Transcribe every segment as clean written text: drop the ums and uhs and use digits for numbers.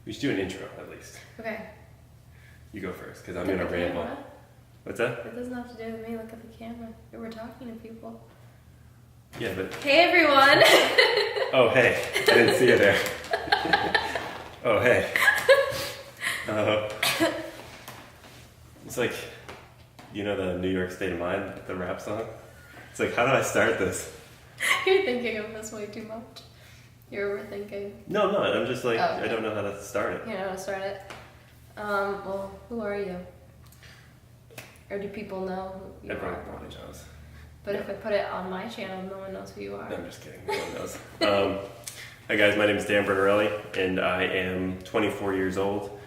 We should do an intro at least. Okay. You go first, because I'm going to ramble. Camera. What's that? It doesn't have to do with me. Look at the camera. We're talking to people. Yeah, but... Hey, everyone! Oh, hey. I didn't see you there. Oh, hey. It's like, you know the New York State of Mind, the rap song? It's like, how do I start this? You're thinking of this way too much. You're overthinking. No, I'm not. I'm just like, Oh, okay. I don't know how to start it. You know how to start it? Well, who are you? Or do people know who you Everyone are? probably knows. But if I put it on my channel, no one knows who you are. No, I'm just kidding. No one knows. Hi guys, my name is Dan Bertarelli, and I am 24 years old.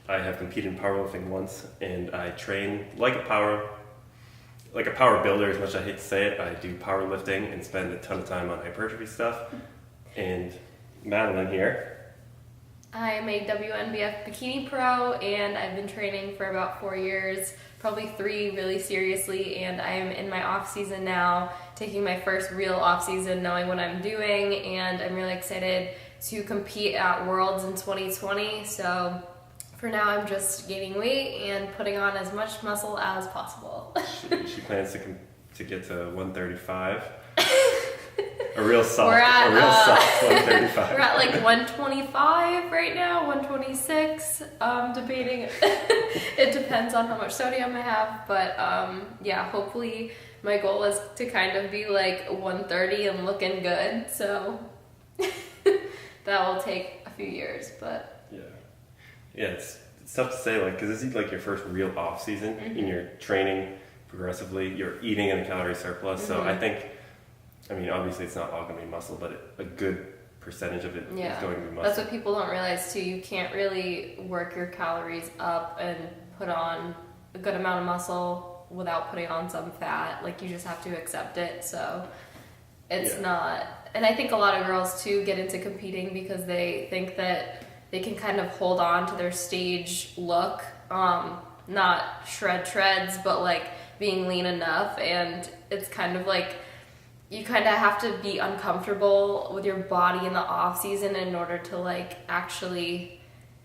I have competed in powerlifting once, and I train like a power builder. As much as I hate to say it, I do powerlifting and spend a ton of time on hypertrophy stuff. And Madeline here. I am a WNBF bikini pro, and I've been training for about 4 years, probably 3 really seriously, and I am in my off season now, taking my first real off season, knowing what I'm doing, and I'm really excited to compete at Worlds in 2020. So for now, I'm just gaining weight and putting on as much muscle as possible. She plans to get to 135. A real soft 135. We're at like 125 right now, 126. Debating. It depends on how much sodium I have, but yeah, hopefully my goal is to kind of be like 130 and looking good. So that will take a few years, but yeah, it's tough to say, like, because this is like your first real off season, and you're training progressively. You're eating in a calorie surplus, so I think. I mean, obviously it's not all going to be muscle, but a good percentage of it is going to be muscle. That's what people don't realize too. You can't really work your calories up and put on a good amount of muscle without putting on some fat. Like, you just have to accept it. So it's not. And I think a lot of girls too get into competing because they think that they can kind of hold on to their stage look, not shreds, but like being lean enough. And it's kind of like, you kind of have to be uncomfortable with your body in the off season in order to like actually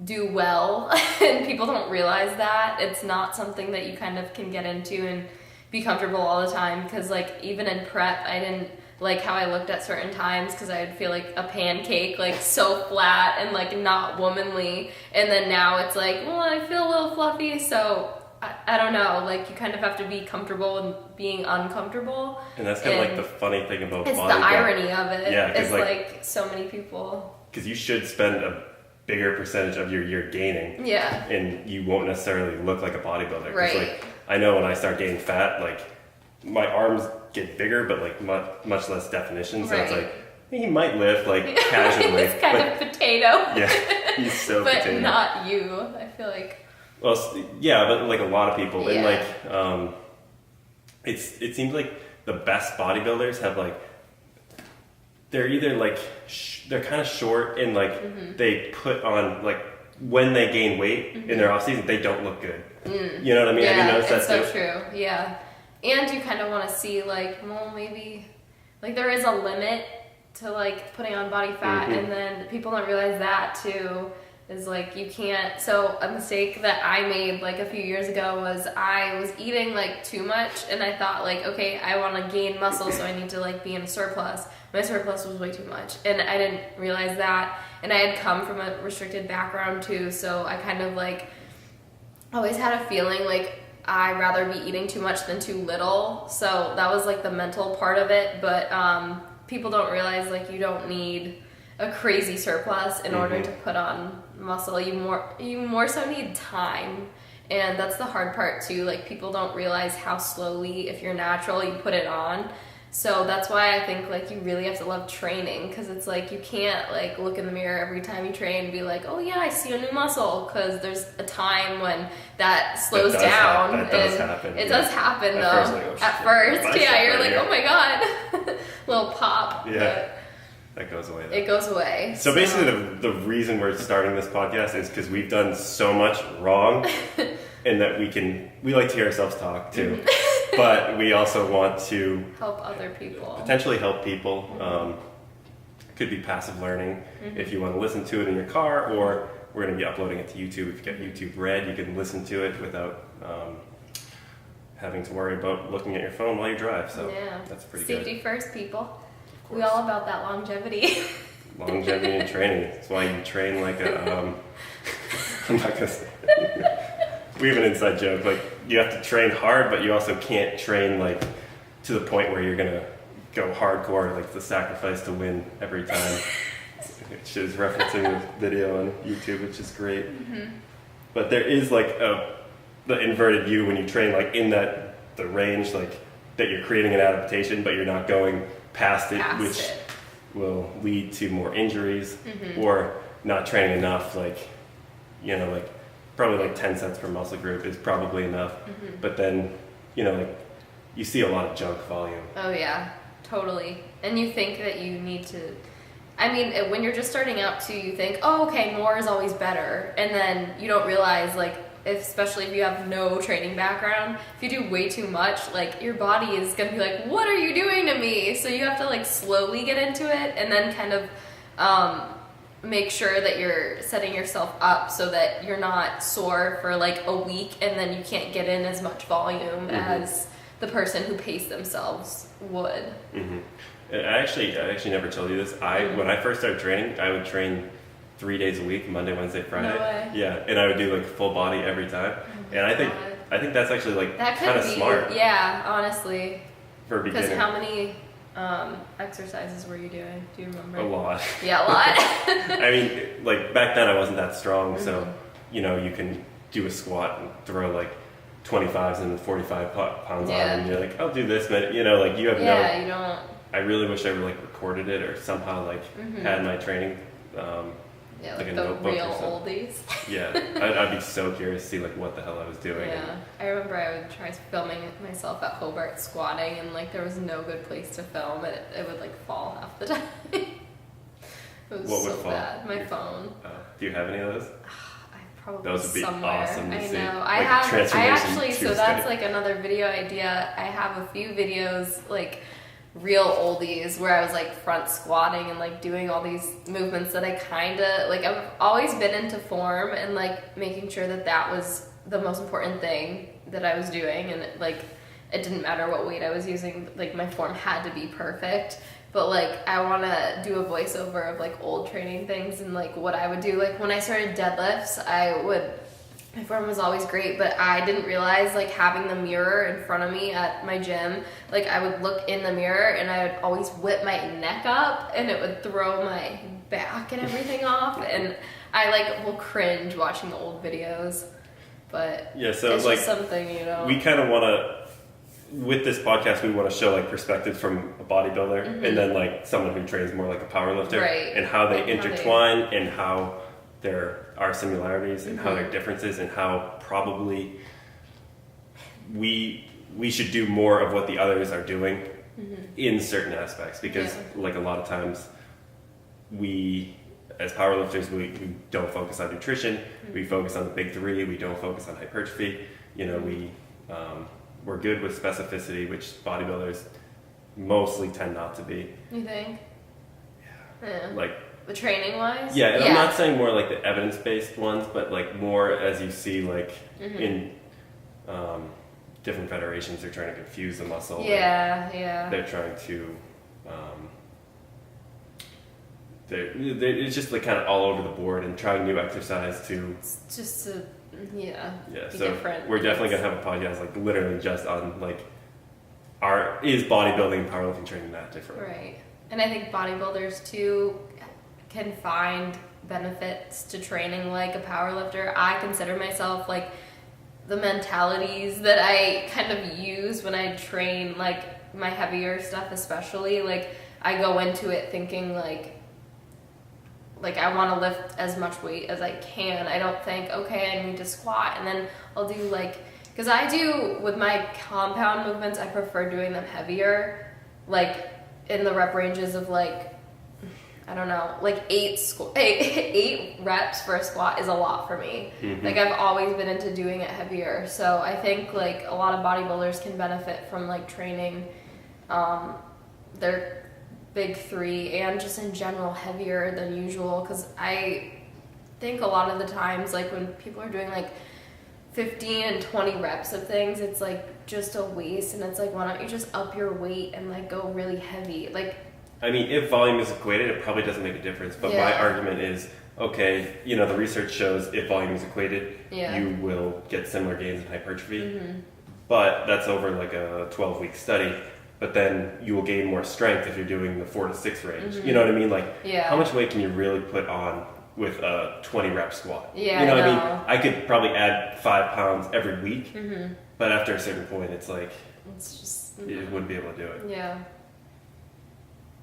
do well. And people don't realize that it's not something that you kind of can get into and be comfortable all the time. Because like even in prep, I didn't like how I looked at certain times because I'd feel like a pancake, like so flat and like not womanly. And then now it's like, well, I feel a little fluffy, so I don't know, like you kind of have to be comfortable with being uncomfortable. And that's kind of like the funny thing about it's bodybuilding. The irony of it. Yeah, it's like so many people. Because you should spend a bigger percentage of your year gaining. Yeah. And you won't necessarily look like a bodybuilder. Right. Like, I know when I start gaining fat, like my arms get bigger, but like much less definition. So it's like, he might lift like casually. He's kind of potato. Yeah, he's so but potato. But not you, I feel like. Well, yeah, but like a lot of people, and like, it seems like the best bodybuilders have like, they're either like, they're kind of short and like they put on like, when they gain weight in their off season, they don't look good. You know what I mean? Yeah, have you noticed it's that so true. Yeah, and you kind of want to see like, well, maybe like there is a limit to like putting on body fat, and then people don't realize that too. Is like you can't. So a mistake that I made like a few years ago was I was eating like too much, and I thought like, okay, I want to gain muscle, so I need to like be in a surplus. My surplus was way too much, and I didn't realize that. And I had come from a restricted background too, so I kind of like always had a feeling like I'd rather be eating too much than too little. So that was like the mental part of it. But people don't realize like you don't need a crazy surplus in order to put on muscle. You more so need time, and that's the hard part too. Like people don't realize how slowly, if you're natural, you put it on. So that's why I think like you really have to love training, because it's like you can't like look in the mirror every time you train and be like, oh yeah, I see a new muscle, because there's a time when that slows down. That does happen. It does happen though. At first, you're like, oh my god, little pop. Yeah. That goes away though. It goes away. So basically the reason we're starting this podcast is because we've done so much wrong and that we like to hear ourselves talk too. But we also want to help other people. Potentially help people. Could be passive learning if you want to listen to it in your car, or we're going to be uploading it to YouTube. If you get YouTube Red, you can listen to it without having to worry about looking at your phone while you drive. So that's pretty good. Safety first, people. We all about that longevity. Longevity and training. That's why you train like a. I'm not gonna say it. We have an inside joke. Like, you have to train hard, but you also can't train like to the point where you're gonna go hardcore, like the sacrifice to win every time. Which is referencing a video on YouTube, which is great. But there is like the inverted U when you train like in the range, like that you're creating an adaptation, but you're not going past it, which will lead to more injuries or not training enough. Like, you know, like probably like 10 sets per muscle group is probably enough. But then, you know, like you see a lot of junk volume. Oh yeah, totally. And you think that you need to, I mean, when you're just starting out too, you think, oh, okay, more is always better. And then you don't realize, like, especially if you have no training background, if you do way too much, like, your body is going to be like, what are you doing to me? So you have to, like, slowly get into it and then kind of make sure that you're setting yourself up so that you're not sore for, like, a week and then you can't get in as much volume as the person who paced themselves would. I actually never told you this. When I first started training, I would train 3 days a week, Monday, Wednesday, Friday. No way. Yeah, and I would do like full body every time. And I think that's actually like kind of smart. Yeah, honestly. For a beginner. Because how many exercises were you doing? Do you remember? A lot. Yeah, a lot. I mean, like back then I wasn't that strong, so you know, you can do a squat and throw like 25s and 45 pounds on, and you're like, I'll do this minute. You know, like you have no. Yeah, you don't. I really wish I would like recorded it or somehow like had my training. Yeah, like a the notebook real oldies. Yeah, I'd be so curious to see like what the hell I was doing. Yeah, I remember I would try filming myself at Hobart squatting, and like there was no good place to film it. It would like fall half the time. It was what so bad. My phone. Do you have any of those? I probably those would be somewhere. Awesome to see. I know. I have. I actually. So that's like another video idea. I have a few videos like. Real oldies where I was like front squatting and like doing all these movements that I kind of like. I've always been into form and like making sure that that was the most important thing that I was doing, and it didn't matter what weight I was using, like my form had to be perfect. But like I want to do a voiceover of like old training things and like what I would do. Like when I started deadlifts, my form was always great, but I didn't realize like having the mirror in front of me at my gym, like I would look in the mirror and I would always whip my neck up and it would throw my back and everything off, and I like will cringe watching the old videos. But yeah, so it's like just something, you know. We kind of want to, with this podcast, we want to show like perspectives from a bodybuilder and then like someone who trains more like a powerlifter, right? And how they intertwine and how there are similarities and how there are differences and how probably we should do more of what the others are doing in certain aspects, because like a lot of times we as powerlifters we don't focus on nutrition, we focus on the big three, we don't focus on hypertrophy, you know, we're good with specificity, which bodybuilders mostly tend not to be. You think? Yeah. Like the training wise? Yeah, I'm not saying more like the evidence-based ones, but like more as you see like in different federations, they're trying to confuse the muscle. Yeah, yeah. They're trying to, it's just like kind of all over the board and trying new exercise to. Just to, yeah. So different. We're definitely gonna have a podcast like literally just on like is bodybuilding and powerlifting training that different? Right. And I think bodybuilders too can find benefits to training like a powerlifter. I consider myself like the mentalities that I kind of use when I train like my heavier stuff, especially like I go into it thinking like I want to lift as much weight as I can. I don't think, okay, I need to squat and then I'll do like, because I do with my compound movements, I prefer doing them heavier, like in the rep ranges of like, I don't know, like 8 reps for a squat is a lot for me. Like I've always been into doing it heavier. So I think like a lot of bodybuilders can benefit from like training their big three and just in general heavier than usual. Cause I think a lot of the times, like when people are doing like 15 and 20 reps of things, it's like just a waste, and it's like, why don't you just up your weight and like go really heavy? Like, I mean, if volume is equated, it probably doesn't make a difference. But my argument is, okay, you know, the research shows if volume is equated, you will get similar gains in hypertrophy. But that's over like a 12-week study. But then you will gain more strength if you're doing the 4 to 6 range. You know what I mean? Like, how much weight can you really put on with a 20 rep squat? Yeah, you know what I mean? I could probably add 5 pounds every week, but after a certain point, it's like, it's just, you wouldn't be able to do it. Yeah.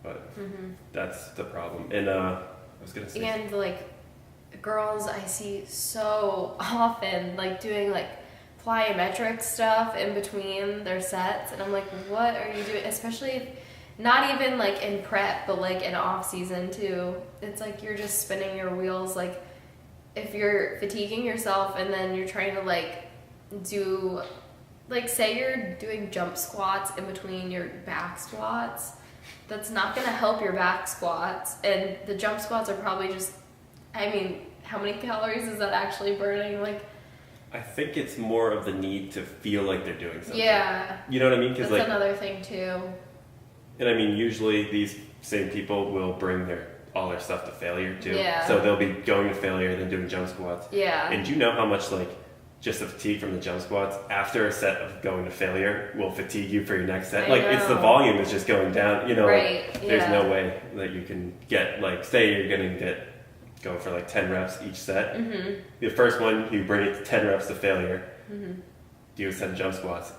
But that's the problem. And I was gonna say, and like girls I see so often like doing like plyometric stuff in between their sets, and I'm like, what are you doing? Especially if, not even like in prep, but like in off season too. It's like you're just spinning your wheels. Like if you're fatiguing yourself and then you're trying to like do, like say you're doing jump squats in between your back squats, that's not going to help your back squats. And the jump squats are probably just, I mean, how many calories is that actually burning? Like, I think it's more of the need to feel like they're doing something. Yeah. You know what I mean? That's like, another thing too. And I mean, usually these same people will bring all their stuff to failure too. Yeah. So they'll be going to failure, then doing jump squats. Yeah. And do you know how much like just the fatigue from the jump squats after a set of going to failure will fatigue you for your next set? It's the volume is just going down, you know. Right. Like, there's no way that you can get, like, say you're going to go for like 10 reps each set. The first one, you bring it to 10 reps to failure, do a set of jump squats,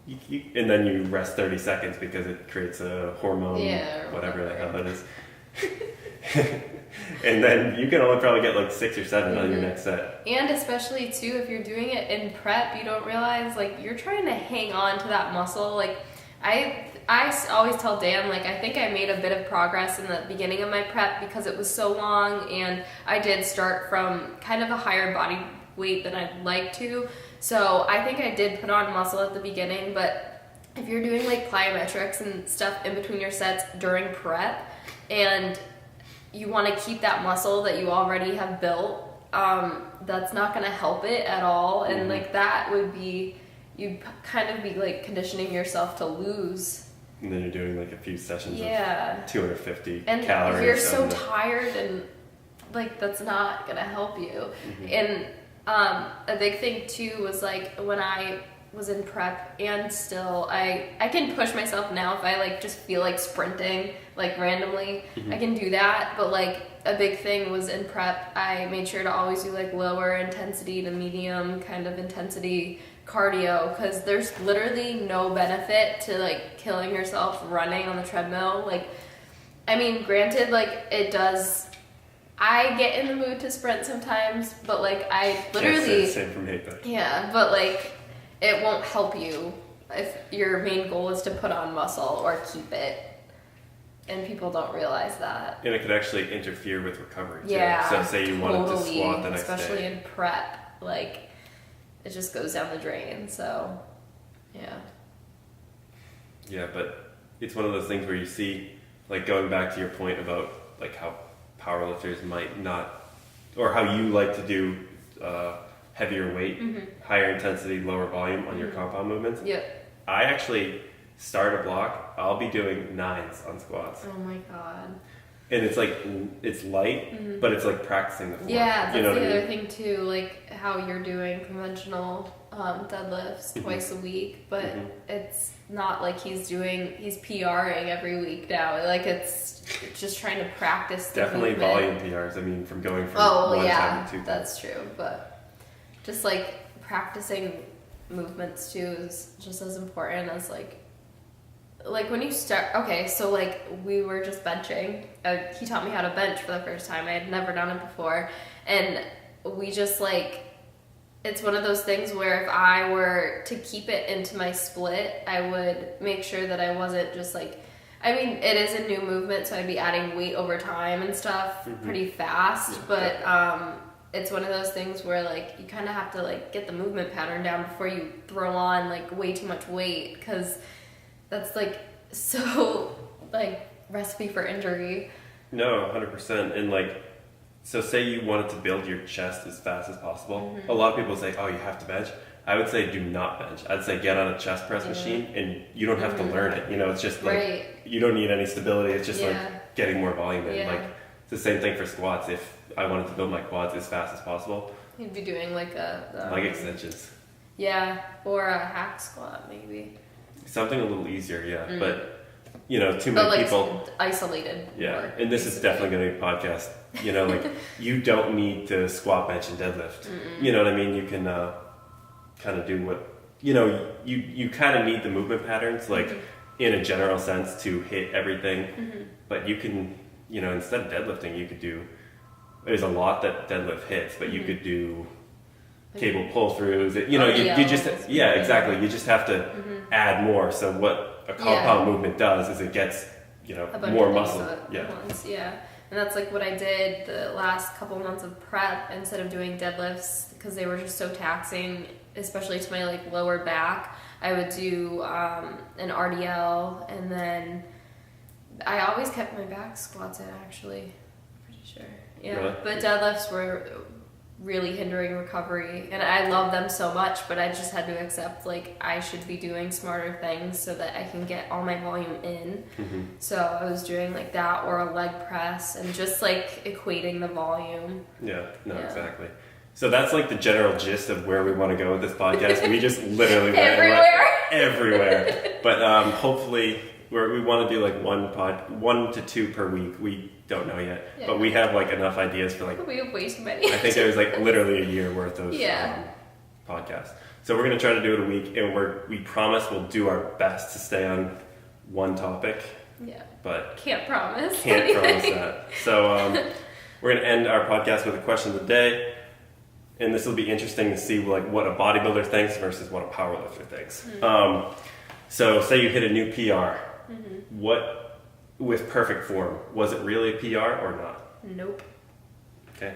and then you rest 30 seconds because it creates a hormone, whatever the hell it is. And then you can only probably get like 6 or 7 on your next set. And especially too, if you're doing it in prep, you don't realize like you're trying to hang on to that muscle. Like I always tell Dan, like, I think I made a bit of progress in the beginning of my prep because it was so long, and I did start from kind of a higher body weight than I'd like to. So I think I did put on muscle at the beginning, but if you're doing like plyometrics and stuff in between your sets during prep, and you want to keep that muscle that you already have built, that's not going to help it at all. And like that would be, you'd kind of be like conditioning yourself to lose. And then you're doing like a few sessions of 250 and calories. And you're so tired, and like that's not going to help you. And a big thing too was like when I was in prep, and still I can push myself now if I like just feel like sprinting like randomly, I can do that. But like a big thing was in prep, I made sure to always do like lower intensity to medium kind of intensity cardio, because there's literally no benefit to like killing yourself running on the treadmill. Like, I mean, granted, like it does, I get in the mood to sprint sometimes, but like I literally same for me, but but like it won't help you if your main goal is to put on muscle or keep it. And people don't realize that. And it could actually interfere with recovery too. Yeah, so say you wanted to squat the next day. Especially in prep, like it just goes down the drain. So, yeah. Yeah, but it's one of those things where you see, like going back to your point about like how powerlifters might not, or how you like to do heavier weight, higher intensity, lower volume on your compound movements. Yep. I actually start a block, I'll be doing 9s on squats. Oh my god. And it's like, it's light, but it's like practicing the form. Yeah, that's you know the other I mean? thing too, like how you're doing conventional deadlifts twice a week, but it's not like he's PRing every week now. Like it's just trying to practice the Definitely movement. volume PRs. I mean, from going from one time to 2 times. That's true, but just like practicing movements too is just as important as like when you start. Okay, so like we were just benching. He taught me how to bench for the first time. I had never done it before, and we just like, it's one of those things where if I were to keep it into my split, I would make sure that I wasn't just like, I mean, it is a new movement, so I'd be adding weight over time and stuff pretty fast, but it's one of those things where like you kind of have to like get the movement pattern down before you throw on like way too much weight, because that's like so like recipe for injury. No, 100%. And like So say you wanted to build your chest as fast as possible. A lot of people say, oh, you have to bench. I would say do not bench. I'd say get on a chest press machine, and you don't have to learn it. You know, it's just like, you don't need any stability. It's just like getting more volume in. Like, it's the same thing for squats. If I wanted to build my quads as fast as possible, you'd be doing like a leg extensions. Yeah, or a hack squat maybe. Something a little easier, but you know, too many people isolated. Yeah, and this is definitely going to be a podcast. You know, like you don't need to squat, bench, and deadlift. You know what I mean? You can kind of do what you know. You kind of need the movement patterns, like in a general sense, to hit everything. But you can, you know, instead of deadlifting, you could do. There's a lot that deadlift hits, but you could do cable pull throughs. You know, you just exactly. You just have to add more. So what a compound movement does is it gets more muscle. And that's like what I did the last couple months of prep. Instead of doing deadlifts because they were just so taxing, especially to my like lower back, I would do an RDL, and then I always kept my back squats in, actually. Pretty sure. Yeah, really? But deadlifts were really hindering recovery, and I love them so much, but I just had to accept like I should be doing smarter things so that I can get all my volume in. So I was doing like that, or a leg press, and just like equating the volume. Exactly. So that's like the general gist of where we want to go with this podcast. We just literally went everywhere. But hopefully we want to do like 1 to 2 per week. We don't know yet, but we have like enough ideas for like. We have way too many. I think there's like literally a year worth of podcasts. So we're gonna try to do it a week, and we promise we'll do our best to stay on one topic. Yeah. But can't promise. Can't promise that. So we're gonna end our podcast with a question of the day, and this will be interesting to see like what a bodybuilder thinks versus what a powerlifter thinks. So say you hit a new PR. What? With perfect form, was it really a PR or not? Nope. Okay.